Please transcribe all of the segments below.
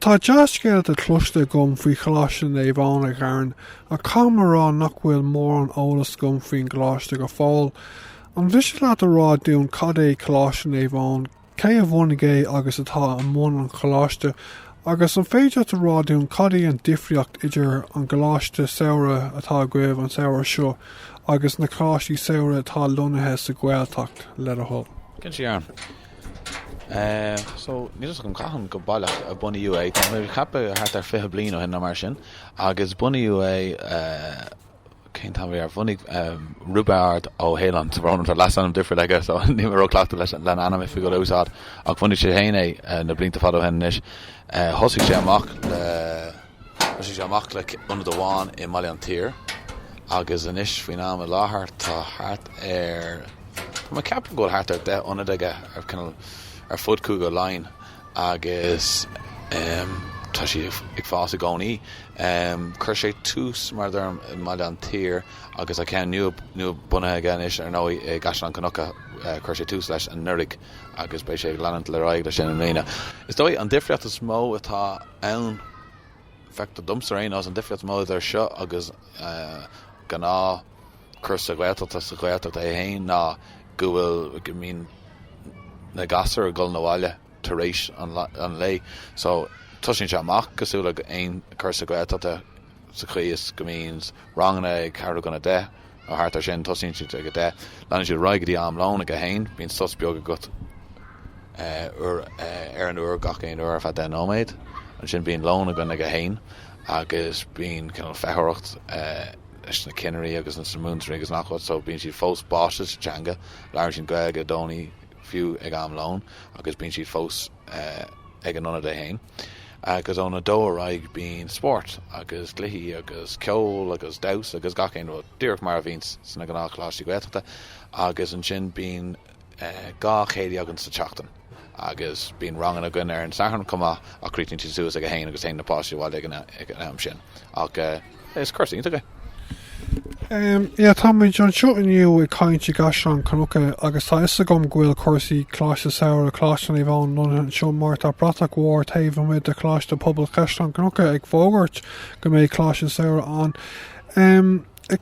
Tá deascéal de cloiste gom faoi Coláiste Naomh Eoin ag Arn, a camerará nach bhfuil mór an eolas gom faoin Coláiste go fáil. An bhís leat a rá dún cad é Coláiste Naomh Eoin, cé a bhhainnig é agus atá an mún an Coláiste, agus an féidir a rá dún cad é an difriocht idir an Coláiste saoire atá goibh an saoire seo, agus na Coláistí saoire atá lonathe sa Ghaeltacht le a thuil. Cin siarn. So níos go caihan go bailach a bunaíú é, tá mé cappa Hartaigh 5 bliain ó hin na mar sin, agus bunaíú é cén tá bhí ar bhunaigh Labhair ó Héileán sa bhrónn tar lesan am difriúil aige, so ní mar óclaachta leis an anam fi go úsáid, ach bhunaigh sé héin é na blianta fad ó hen inis. Thosaigh sé amach le ionad amháin i maidir an tír, agus inis faoin am Labhair tá hart ar má ceapan go Hartaigh de ionad aige ar fud cúga lein, agus tá si ag fás a gcónaí. Chuir sé tús mar dharm i maidir an tír, agus a ceann nu bunathe gan is ar nó i gCaisleán Cnucha, chuir sé tús leis an Dhírigh, agus bei sé leanant le raig leis sin an mbliana. Is dóibh an difriacht is mó atá ann feictí dumsar aon as an difriacht mó ar seo, agus gan ná chur sa Ghaeltacht é hain ná go bhfuil go mín na gasar a gul na bhaile tar éis an lei. So tuisín sé amach cosúla aon chur sa Ghaeltacht sa chuos go míns ranganna ag cearú gona de a Hartaigh sin tuisín si go de. Leanna siad roigadí am lán go hain, bíon sus beag a gut ar an uair gach aon uair fa den nóméid, an sin bíon lán a gona go hain, agus bíon feithreacht leis na cineirí agus na múinteoir agus nachhuat, so bíon siad fós báiste teanga, leir sin gaige dóní fiú ag am lán, agus bíon siad fós ag an nona de hain. Agus ón na dó raig bíon sport, agus glithí, agus ceol, agus daus, agus gach aon rud Dhírigh mar a bhíns sanna gan Coláistí Ghaeltachta, agus an sin bíon gá chéadí agan sa teachtain, agus bíon rangan a gin ar an saharn cumá a crítin tí suas ag a hain agus hain na páistí bháil ag an am sin. Ach is cuirsaí ínta go. Tá mé John seo iniu i cainte gCaisleán Cnucha, agus tá is gom ghfuil cuasaí Coláiste saoire Coláiste Naomh Eoin lona seo mar tá bratach mhór taobh muid de Coláiste Pobail Chaisleán Cnucha ag fógairt go méid Coláiste saoire an.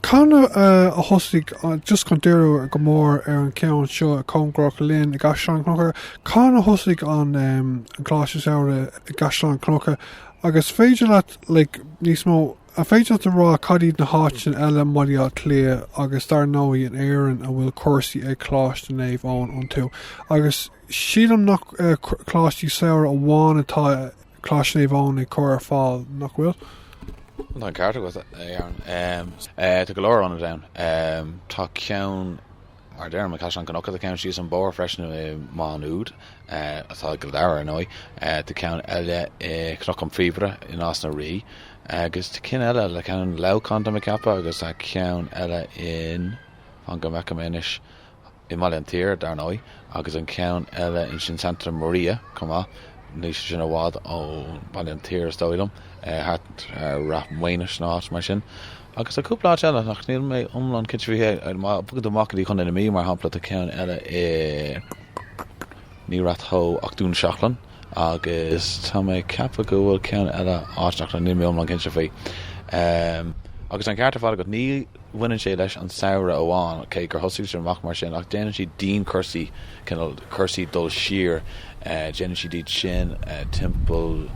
Canna a thosaigh just chun deireadh go mór ar an ceann seo a comhgurach linn i gCaisleán Cnucha, canna thosaigh an Coláiste saoire i gCaisleán Cnucha, agus féidir leat níos mó a féidir a rá cadíd na háitin eile maidir clia agus dar nóí an éireann a bhfuil cuasaí ag Coláiste Naomh Eoin an tú. Agus siad am nach Coláistí saoire a bháin atá Coláiste Naomh Eoin ag cur ar fáil nach bhfuil? Tá carta go tá go leir anna dain. Tá ceann ar dearm a Caisleán Cnucha a ceann síos an bór freisin i má úd, atá go leir nói, tá ceann eile i Cnucham Phríora in as na rí, agus tá cin eile le ceann leabhcánta a ceappa, agus tá ceann eile in fan go mecha inis i maidir an tír dar nói, agus an ceann eile in sin Santa Maria cumá, níos sin a bhád ó Baile an tír dóibh hart rap muoine snáis mar sin. Agus a cúpla eile nach níl mé umlan kitfihé bugad amachí chun in mí mar hapla a ceann eile ní rathó ach dún seachlan, agus tá mé ceappa go bhfuil ceann eile áisteach le ní mé umlan cinse fé. Agus an cearta fád go ní bhaineann sé leis an saoire amháin, cé gur thosaigh sé amach mar sin, ach déanann si dín cursaí cursaí dul siar, déanann si díd sin timpeall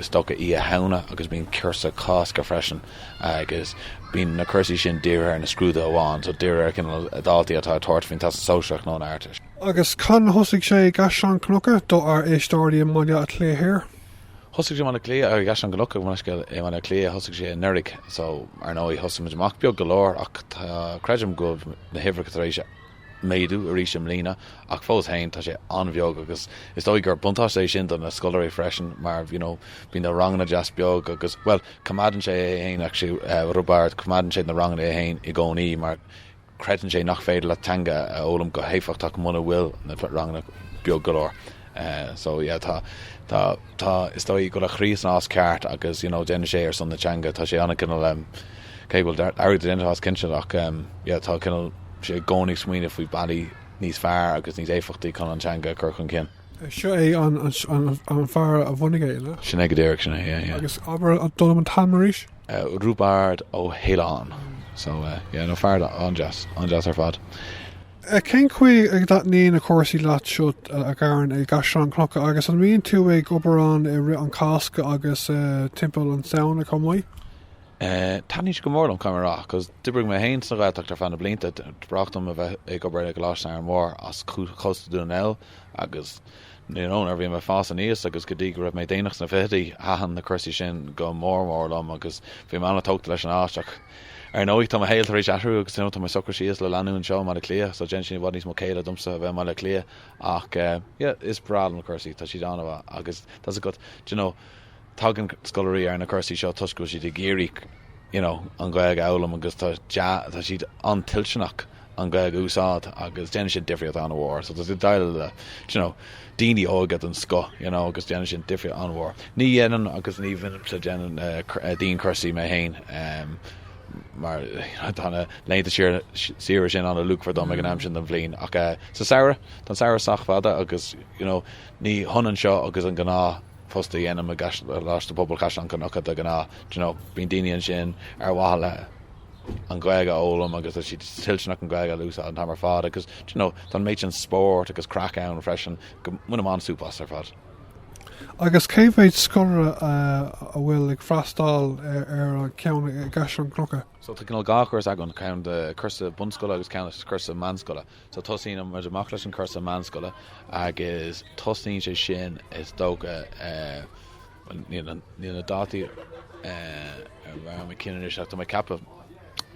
stocha í a hena, agus bíon cursa cás go freisin, agus bíon na cursaí sin díire ar na scrúda amháin, so díire ar dáltaí atá tuairt faoin tá sóiseach nó na airteis. Agus can thosaigh sé gCaisleán Cnucha dó ar éistóirí maidir a clé hir? Thosaigh sé mana clé ar gCaisleán Cnucha bhainascail mana clé thosaigh sé Dhírigh, so ar nóí thosaigh amach beag go leir, ach tá creidim go na hifrach tar éis méadú a ríis mbliana, ach fós hain tá sé anbheog, agus is dóigh gur buntáis é sin don na scoláirí freisin, mar bhín na ranganna deas beag, agus well cumadan sé é hain actually Labhair cumadan sé na ranganna é hain i gcónaí, mar credan sé nach féidir le teanga ólam go héifeachtach muna bhfuil na ranganna beag go leir. So yeah, tá is dóigh go a chríos nás ceart, agus déanana sé ar son na teanga, tá sé anna cinnal cébal aird déanana cinse, ach tá cinnal sé gcónaigh smaoine faoi bailí níos fearr agus níos éifachtaí chun an teanga chur chun cin. Seo é an fear a bhunigé le. Sinna go Dhírigh sinna, yeah. Agus aber a dul an talmaríis. Rúbard ó Héileán. So, no fear anjas ar fad. Cén chuig ag dat níon a cuasaí leat siúd a gceann ag gCaisleán Cnucha agus an míon tú ag obair i an casca agus timpeall an saona chu mhaith? Táníos go mór an camerará, cos dibrig mé héin sa Ghaeltacht ar fan na blianta brachtam a bheith ag obair ag Coláiste ar mór as chosta dún el agus ar bhí me fás an níos agus go dtí go raibh mé déanaach na fití hahan na cusaí sin go mór lom agus bhí me anna tógta leis an áisteach. Ar nóigh tá héil éis ahrú agus tá mai sochar síos le leanún seo mar a clia, so gen sin bhd níos mó céile dumsa bheith mar le clia ach is brad an cusaí tá si anmh agus tá go tugann scoirí ar na cusaí seo tuscail siad i géirí an gaig elam agus tá siad an tilseach an gaig úsáid agus déine sin difriad an bhór, so tá daile le daoine ógad an sco agus déine sin difriad an bhór. Ní dhéanaan agus ní bhíonn sa déanaan daon cusaí mé hain mar tána léanta siar sin an a luúchar dom ag an am sin den bhliain ach sa saoire tá saoire sachfada agus ní honan seo agus an gná fosta dhéanam a láiste Pobail Chaisleán Cnucha a gná bíon daine an sin ar bhaile an gaige ólam agus si tilseach an gaige lúsa an tamar fád agus tá méid an spórt agus cracán freisin go muna man súpas ar fad. Agus céimhéid scoire a bhfuil ag freastáil ar ceann gCaisleán Cnucha. So tá cinál gáchas agan ceann de cursa bunscoile agus ceann cursa manscoile. So tosín am amach leis an cursa manscoile agus tosín sé sin is dóga ní na dátaí ar me cinan seach tá cappa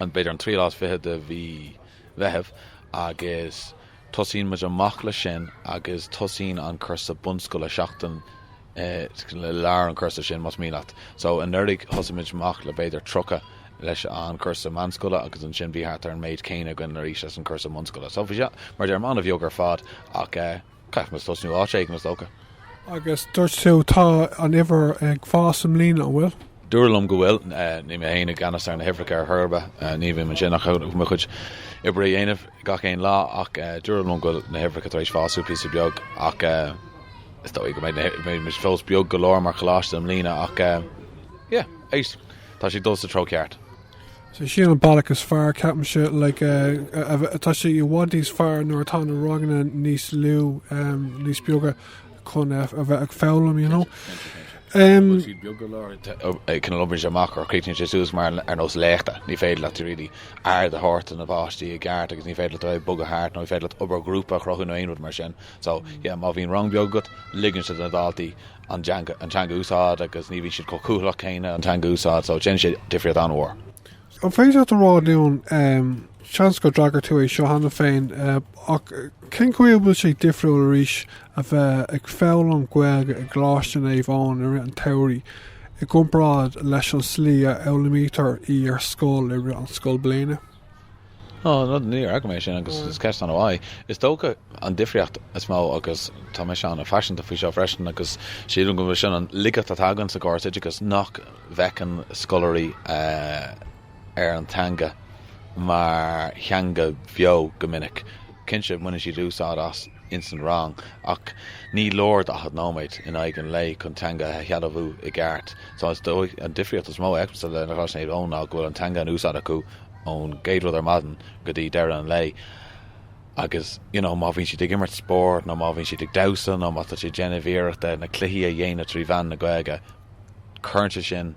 an beidir an trílás fithe de bhí bheitheh agus tosín muid amach le sin agus tosín an cursa bunscoile seachtain le lear an cursa sin mas míleat. So an nuirdigh thosaimiid amach le beidir trocha leis an cursa manscoile agus an sin bhí hart ar an méid céine gan ar is an cursa manscoile. So bhí mar d man a bheog ar fad ach caiith mas tosnú áité mas dócha. Agus dúirt tú tá an ihar ag fás an mbliana an bhfuil? Dúirlumm go bhfuil ní mé héanana ganas ar na hifric ar thurba ní bhí man sin nach mu chuid ibre dhéanamh gach éon lá ach dúirlumm go na hifric a éis fású pí beag ach is dó go méid mis fós beag go leir mar Coláiste an mbliana ach éis tá si dul sa troceart. So sin an bailachas fear ceapan se tá sé i bhádíos fear nuair atá na ráganna níos lú níos beaga chun a bheith ag fálam can lobby amach or creating Jesus mar ar nos leachta ní féidir le ri air de hort an a bháistí a gart agus ní féidir le bug a hart nó féidir ober grúpa chrochú nó aonúd mar sin so má bhín rang beaggat ligann se na dáltaí an teanga úsáid agus ní bhí siad cócúlach chéine an teanga úsáid so gin sé difriad an mhór. An féidir a ráún seans go dragar tú é seo hanna féin ach cén chuil sé difriúil a ríis a bheith ag fáil an gcuig ag Coláiste Naomh Eoin ar an teoirí i gcompráid leis an slí a elamítar í ar scóil ar an scóil bliana. No ní argument sin agus is ceist an bhaid. Is dócha an difriocht is mó agus tá mé seán a fashionanta fao seo freisin agus siadún go sin an ligat a tagann sa gáirteid agus nach bhechan scolarí ar an teanga mar cheanga bheo go minic. Cinse muna si dúsá as instant wrong ach ní lord a had nóméid in aigen lei chun teanga cheadamhú i gceart. So is dó an difriocht is mó eicpsa le na Coláiste Naomh Eoin ná gohfuil an teanga an úsáid acu ón géadrúd ar madan go dtí deire an lei agus má bhín si ag immert spórt nó má bhín si ag dasan nó má tá si genevíireachta na cluichí a dhéana trí bhean na gaige chuirte sin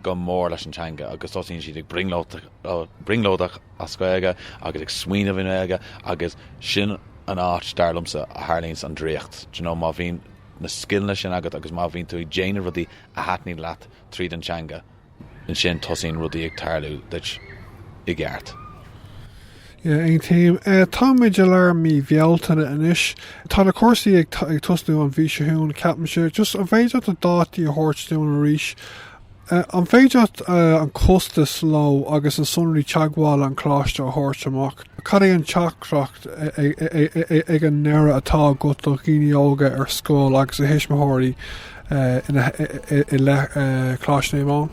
go mór leis an teanga agus tosín siad ag bringlódach as gaige agus ag smuoineh in aige agus sin an áit starlumsa a Harlíns an dríocht má bhín na skillne sin agat agus má bhín tú ag déana rudí a hatní leat tríd an teanga in sin tosín rudí ag tarlú deit i gceart. Ein téim tá méid de leir mí Bealtaine inis tá na cuasaí ag tosnú an bhí seún ceapan se just an féidir a dátaí a thuirtún a ríis an féidir an costas lo agus an sunraí teagháil an Coláiste a thuirt amach cad é an teachreacht ag an nera atá go do gíneoga ar scóil agus a héismathirí i le Coláiste Naomh Eoin.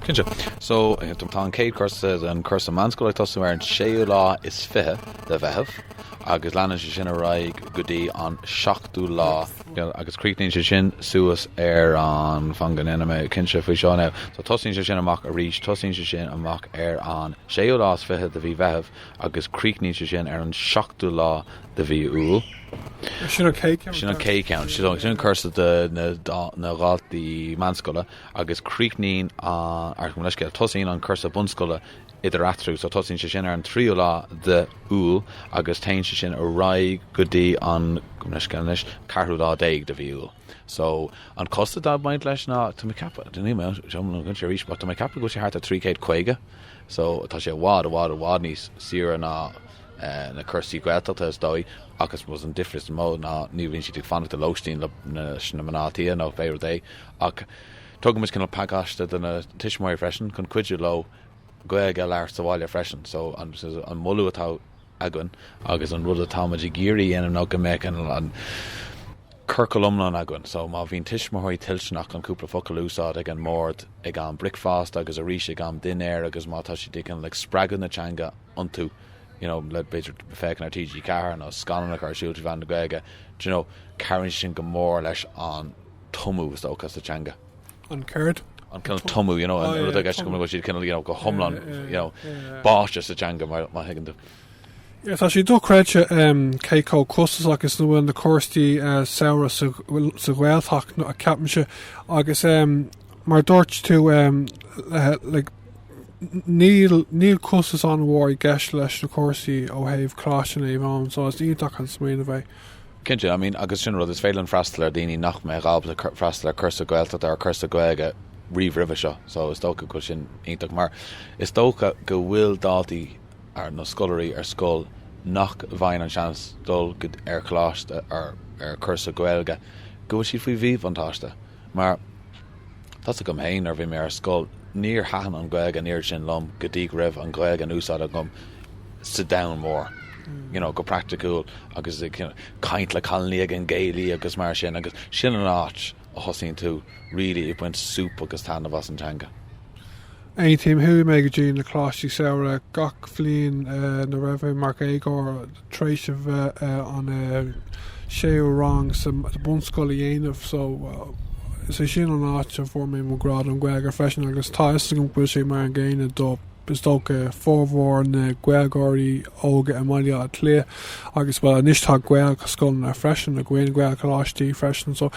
Cinse. So tá an céad cursa an cursa manscoil ag tosú ar an séú lá is fithe de bheitheh agus leanan sé sin a raig go dtí an 7 lá agus críicníonn sé sin suas an fangan inime cinse faoi seo now. So tosíonn sé sin amach a rís, tosíonn sé sin amach an 6 lá fiche de bhí bheithh agus críicníonn sé sin an 7 lá de bhí úl. Sin an céceann. Sin an céceann. Sin chusa na gáiltaí manscoile agus críicníonn leisce tosíonn an chusa bunscoile Iadrad, so tosíonn sé sin an 3 lá de úl agus tain sé sin a raig go dtí an 4 lá déag de bhí úl. So an costa dá baint leis ná tá cappa duine me gun sé rís, tá cappa go sé hart a 350, so tá sé bhád níos siar na cursaí Ghaeltacht is dóibh agus was an different mó ná ní bhíonn siad ag fannacht a lóistín na manátí nó féidir dé ach tugam is cinna pagáiste den na tiismóir freisin chun cuidiú lo Gaeilge leir sa bháile freisin, so an mullú atá agan agus an rud atá muid géirí anam ná go méid an curcolumlan agan, so má bhín tiismóirí tilsnach an cúpla focail úsáid ag an mórd ag an bricfast agus a rís ag an dinéir agus mátá si dgan le spragan na teanga antú le beidir fécin ar TG Carr nó scanannach ar siúil bhean na Gaeilge, carann sin go mór leis an tomú tóchas sa teanga. An céird? An kind of tomu, and I guess go go homlan, báiste sa teanga má higann tú. Yeah, tá sí dóchréide céó costas agus nó na cóistí saora sa Ghaeltacht a ceapanse agus mar dúirt tú níl costas an bhór gceist leis na cóistí ó thaobh Coláiste Naomh Eoin, so is isteach an smaoine bheith. Cinnte, agus sin rud is féile freistal ar daoine nach mé rábla freistal ar cursa Ghaeltacht ar cursa Gaeilge riomh seo, so is tócha go sin ionach mar is tócha go bhfuil dátaí ar na scoláirí ar scoil nach bhain an seans dul go ar Coláiste ar cursa Gaeilge go bhfuil siad faoi bhíomh an táiste, mar tá go héin ar bhí mé ar scoil níor haan an Gaeilge níor sin lom go dtí raibh an Gaeilge an úsáid a gom sit down mór. Go practical agus kaint le calnaí ag an géalaí agus mar sin agus sin an áit a hosíonn tú really i buint súp agus tána bhas an teanga. Ein tíim thuú mé go dtí na Coláistí saora gach bhliain na raibh mar éigor tréis an 6 rang sa bunscoil a dhéanamh, so is sin an áit a bhór mé mo grád an Gaeilge freisin agus tá go bhfuil sé mar an ggéine dó is tócha fórmhór na Gaeilgeoirí óga a maiile a tlé agus bhfuil nistá Gaeilge scoil na freisin a gcuin Gaeilge Coláistí freisin, so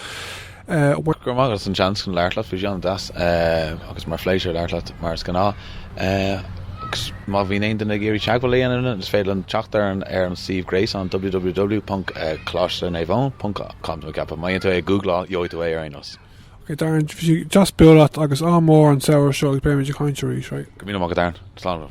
gur agus an chance chun leirlaat fao Jean das agus mar fléisir leirlaat mar scaná agus má bhíon aon den géirí teaghlaíana is féile an teachtar ar an Steve Grace an www.coláistinaomh.com gap maidir Google joitú ar aonos. Okay, Darren, just build agus mór an saoir seo ag béimiid a chainteirí, right? Go mí Darren, slán